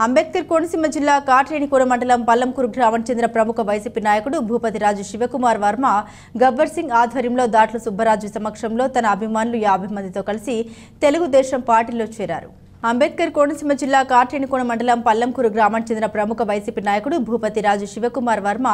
అంబేద్కర్ కోనసీమ జిల్లా కాట్రేనికోన మండలం పల్లంకూరు గ్రామానికి చెందిన ప్రముఖ వైసీపీ నాయకుడు భూపతిరాజు శివకుమార్ వర్మ గబ్బర్ సింగ్ ఆధ్వర్యంలో దాట్ల సుబ్బరాజు సమక్షంలో తన అభిమానులు 50 మందితో కలిసి తెలుగుదేశం పార్టీలో చేరారు. అంబేద్కర్ కోనసీమ జిల్లా కాట్రేనికోన మండలం పల్లంకూరు గ్రామానికి చెందిన ప్రముఖ వైసీపీ నాయకుడు భూపతిరాజు శివకుమార్ వర్మ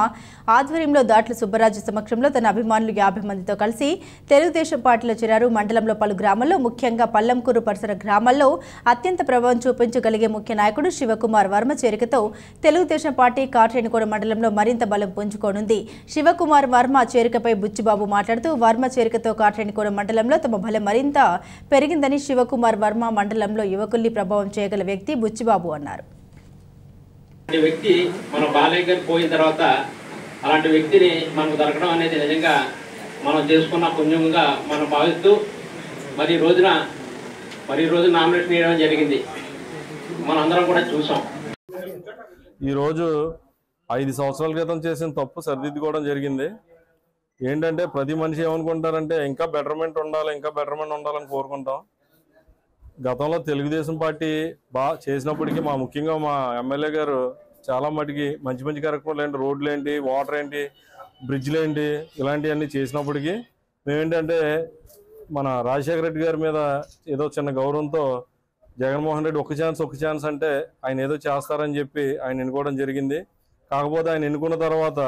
ఆధ్వర్యంలో దాట్ల సుబ్బరాజు సమక్షంలో తన అభిమానులు 50 మందితో కలిసి తెలుగుదేశం పార్టీలో చేరారు. మండలంలో పలు గ్రామాల్లో ముఖ్యంగా పల్లంకూరు పరిసర గ్రామాల్లో అత్యంత ప్రభావం చూపించగలిగే ముఖ్య నాయకుడు శివకుమార్ వర్మ చేరికతో తెలుగుదేశం పార్టీ కాట్రేనికోన మండలంలో మరింత బలం పుంజుకోనుంది. శివకుమార్ వర్మ చేరికపై బుచ్చిబాబు మాట్లాడుతూ వర్మ చేరికతో కాట్రేనికోన మండలంలో తమ బలం మరింత పెరిగిందని శివకుమార్ వర్మ మండలంలో యువకులు ప్రభావం చేయగల వ్యక్తి బుచ్చిబాబు అన్నారు. వ్యక్తి మన బాలయ్య గారు పోయిన తర్వాత అలాంటి వ్యక్తిని మనకు దొరకడం అనేది నిజంగా మనం చేసుకున్న పుణ్యంగా మనం భావిస్తూ మరి ఈ రోజు నామినేషన్ చేయడం జరిగింది. మనందరం కూడా చూసాం. ఈరోజు 5 సంవత్సరాల క్రితం చేసిన తప్పు సరిదిద్దుకోవడం జరిగింది. ఏంటంటే ప్రతి మనిషి ఏమనుకుంటారంటే ఇంకా బెటర్మెంట్ ఉండాలని కోరుకుంటాం. గతంలో తెలుగుదేశం పార్టీ బాగా చేసినప్పటికీ ముఖ్యంగా మా ఎమ్మెల్యే గారు చాలా మటుకి మంచి కార్యక్రమాలు ఏంటి, రోడ్లు ఏంటి, వాటర్ ఏంటి, బ్రిడ్జ్లు ఏంటి, ఇలాంటివన్నీ చేసినప్పటికీ మేమేంటంటే మన రాజశేఖర రెడ్డి గారి మీద ఏదో చిన్న గౌరవంతో జగన్మోహన్ రెడ్డి ఒక ఛాన్స్ అంటే ఆయన ఏదో చేస్తారని చెప్పి ఆయన ఎన్నుకోవడం జరిగింది. కాకపోతే ఆయన ఎన్నుకున్న తర్వాత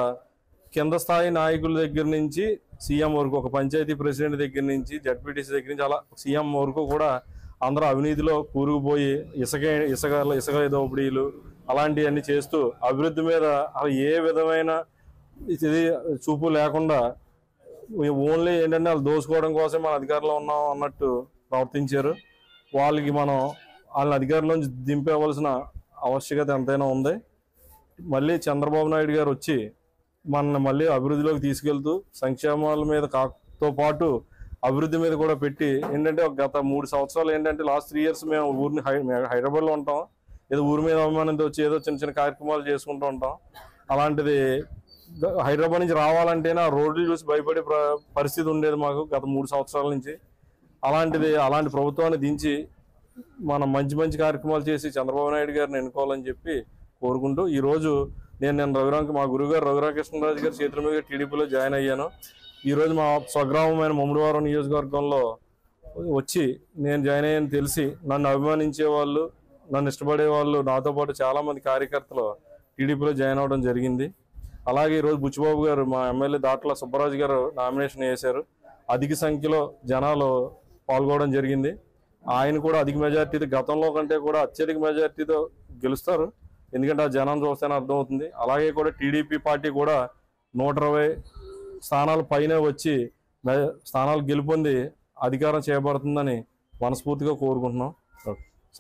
కింద స్థాయి నాయకుల దగ్గర నుంచి సీఎం వరకు, ఒక పంచాయతీ ప్రెసిడెంట్ దగ్గర నుంచి జడ్పీటీసీ దగ్గర నుంచి అలా సీఎం వరకు కూడా అందరూ అవినీతిలో కూరుకుపోయి ఇసుక దోపిడీలు అలాంటివన్నీ చేస్తూ అభివృద్ధి మీద ఏ విధమైన ఇది చూపు లేకుండా ఓన్లీ ఏంటంటే వాళ్ళు దోచుకోవడం కోసం మన అధికారంలో ఉన్నాం అన్నట్టు ప్రవర్తించారు. వాళ్ళని అధికారంలో నుంచి దింపేవలసిన ఆవశ్యకత ఎంతైనా ఉంది. మళ్ళీ చంద్రబాబు నాయుడు గారు వచ్చి మనల్ని మళ్ళీ అభివృద్ధిలోకి తీసుకెళ్తూ సంక్షేమాల మీద తో పాటు అభివృద్ధి మీద కూడా పెట్టి ఏంటంటే గత 3 సంవత్సరాలు ఏంటంటే లాస్ట్ 3 years మేము ఊరిని హైదరాబాద్లో ఉంటాం. ఏదో ఊరి మీద అభిమానంతో వచ్చి ఏదో చిన్న కార్యక్రమాలు చేసుకుంటూ ఉంటాం. అలాంటిది హైదరాబాద్ నుంచి రావాలంటేనే ఆ రోడ్లు చూసి భయపడే పరిస్థితి ఉండేది మాకు గత 3 సంవత్సరాల నుంచి. అలాంటి ప్రభుత్వాన్ని దించి మనం మంచి కార్యక్రమాలు చేసి చంద్రబాబు నాయుడు గారిని ఎన్నుకోవాలని చెప్పి కోరుకుంటూ ఈరోజు నేను మా గురువుగారు రఘురామకృష్ణరాజు గారి చేతుల మీద టీడీపీలో జాయిన్ అయ్యాను. ఈరోజు మా స్వగ్రామమైన ముమ్మడివారం నియోజకవర్గంలో వచ్చి నేను జాయిన్ అయ్యాను తెలిసి నన్ను అభిమానించే వాళ్ళు, నన్ను ఇష్టపడే వాళ్ళు నాతో పాటు చాలామంది కార్యకర్తలు టీడీపీలో జాయిన్ అవ్వడం జరిగింది. అలాగే ఈరోజు బుచ్చిబాబు గారు మా ఎమ్మెల్యే దాట్ల సుబ్బరాజు గారు నామినేషన్ వేశారు. అధిక సంఖ్యలో జనాలు పాల్గొనడం జరిగింది. ఆయన కూడా అధిక మెజార్టీతో, గతంలో కంటే కూడా అత్యధిక మెజార్టీతో గెలుస్తారు. ఎందుకంటే ఆ జనం చూస్తేనే అర్థమవుతుంది. అలాగే కూడా టీడీపీ పార్టీ కూడా 120 స్థానాల పైన వచ్చి స్థానాలు గెలుపొంది అధికారం చేయబడుతుందని మనస్ఫూర్తిగా కోరుకుంటున్నాం.